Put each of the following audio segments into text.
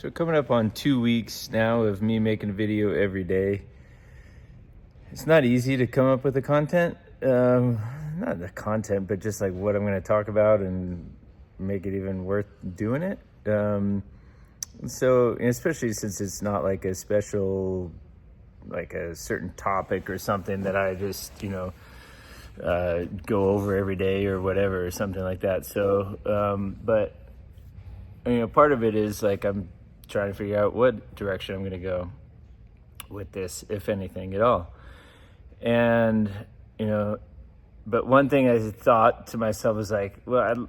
So coming up on 2 weeks now of me making a video every day. It's not easy to come up with the content. Not the content, but just like what I'm going to talk about and make it even worth doing it. So especially since it's not like a special, like a certain topic or something that I just, go over every day or whatever or something like that. So, but part of it is like I'm trying to figure out what direction I'm going to go with this, if anything at all. And, but one thing I thought to myself was like, well,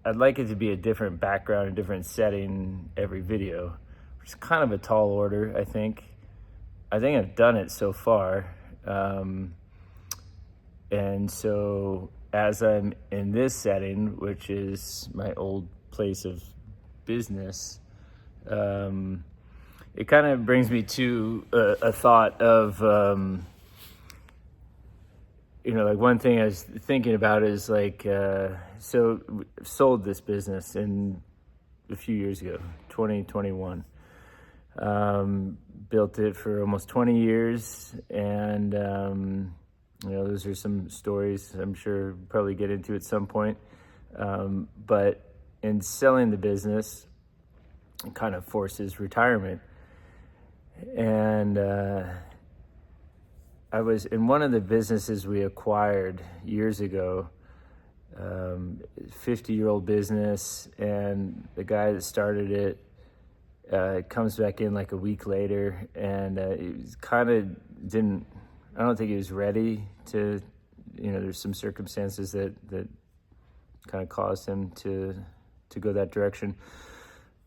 I'd like it to be a different background, a different setting every video, which is kind of a tall order, I think. I think I've done it so far. And so as I'm in this setting, which is my old place of business, it kind of brings me to a thought of, like one thing I was thinking about is like, so sold this business in a few years ago, 2021. Built it for almost 20 years. And, those are some stories I'm sure probably get into at some point. But in selling the business, it kind of forces retirement. And I was in one of the businesses we acquired years ago, 50-year-old business, and the guy that started it comes back in like a week later, and he kind of didn't, I don't think he was ready to, there's some circumstances that kind of caused him to go that direction.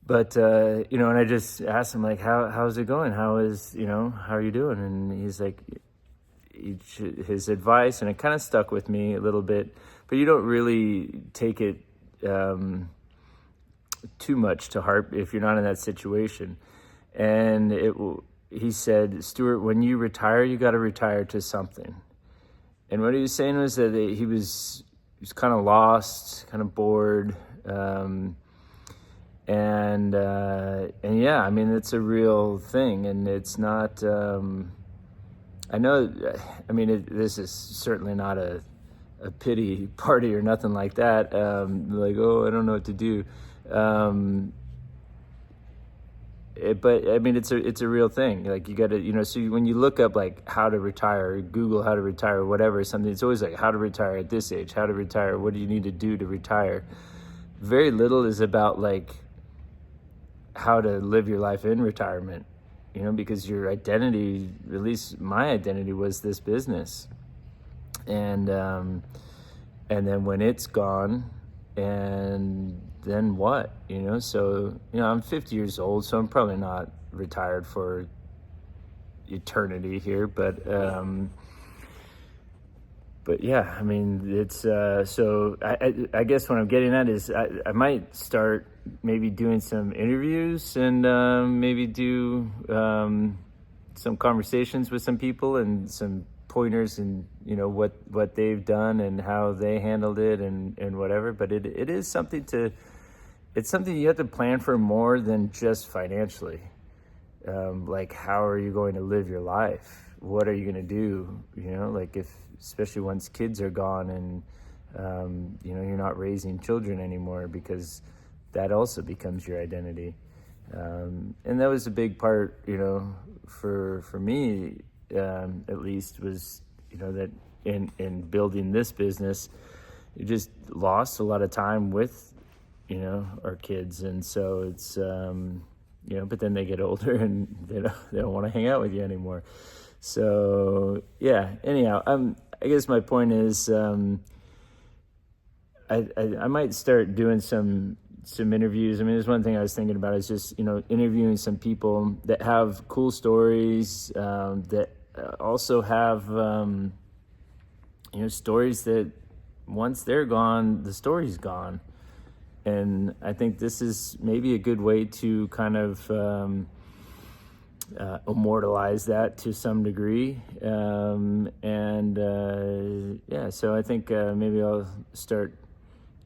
But, and I just asked him, like, how's it going? How are you doing? And he's like, his advice, and it kind of stuck with me a little bit, but you don't really take it too much to heart if you're not in that situation. And he said, Stuart, when you retire, you got to retire to something. And what he was saying was that he was kind of lost, kind of bored. And yeah, I mean, it's a real thing, and it's not, this is certainly not a pity party or nothing like that. Like, oh, I don't know what to do. But I mean, it's a real thing. Like, you got to, so when you look up like how to retire, Google how to retire, whatever, something, it's always like how to retire at this age, how to retire, what do you need to do to retire? Very little is about like how to live your life in retirement, because your identity, at least my identity, was this business. And then when it's gone, and then what, so, I'm 50 years old, so I'm probably not retired for eternity here, but yeah, I mean, it's, so I guess what I'm getting at is I might start maybe doing some interviews and maybe do some conversations with some people and some pointers and, what they've done and how they handled it and whatever. But it is something it's something you have to plan for more than just financially. Like, how are you going to live your life? What are you going to do? Like especially once kids are gone and, you're not raising children anymore, because that also becomes your identity. And that was a big part, for me, at least, was, that in building this business, you just lost a lot of time with, our kids. And so it's, but then they get older and they don't want to hang out with you anymore. So yeah, anyhow, I guess my point is, I might start doing some interviews. I mean, there's one thing I was thinking about is just, interviewing some people that have cool stories, that also have, stories that once they're gone, the story's gone. And I think this is maybe a good way to kind of immortalize that to some degree. So I think maybe I'll start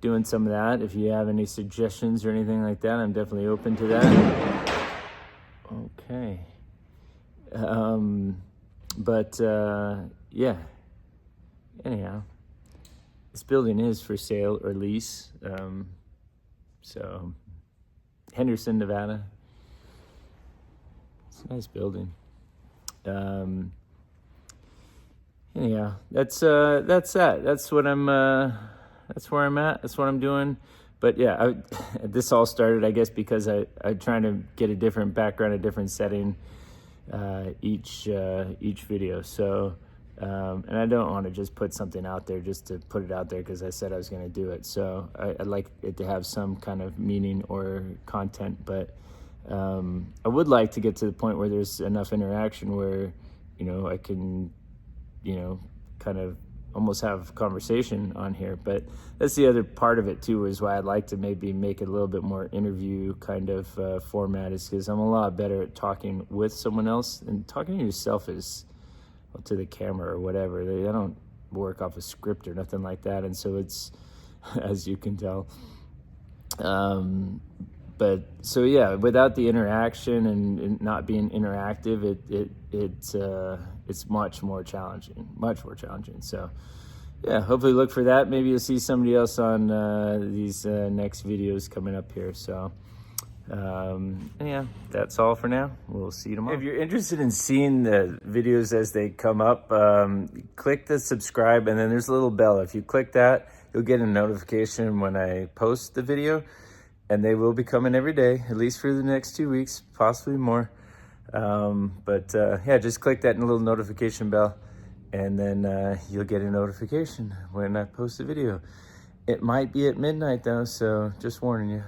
doing some of that. If you have any suggestions or anything like that, I'm definitely open to that. Okay. But yeah. Anyhow, this building is for sale or lease. So Henderson, Nevada. It's a nice building. Anyhow, that's that. That's what I'm. That's where I'm at. That's what I'm doing. But yeah, this all started, I guess, because I'm trying to get a different background, a different setting each video. So, and I don't want to just put something out there just to put it out there because I said I was going to do it. So I'd like it to have some kind of meaning or content. But I would like to get to the point where there's enough interaction where, I can, kind of almost have conversation on here. But that's the other part of it too, is why I'd like to maybe make it a little bit more interview kind of format, is because I'm a lot better at talking with someone else, and talking to yourself is, well, to the camera or whatever. I don't work off a script or nothing like that, and so it's, as you can tell. But so yeah, without the interaction and not being interactive, it's much more challenging. So yeah, hopefully look for that. Maybe you'll see somebody else on these next videos coming up here. So yeah, that's all for now. We'll see you tomorrow. If you're interested in seeing the videos as they come up, click the subscribe, and then there's a little bell. If you click that, you'll get a notification when I post the video. And they will be coming every day, at least for the next 2 weeks, possibly more. Yeah, just click that little notification bell, and then you'll get a notification when I post a video. It might be at midnight though, so just warning you.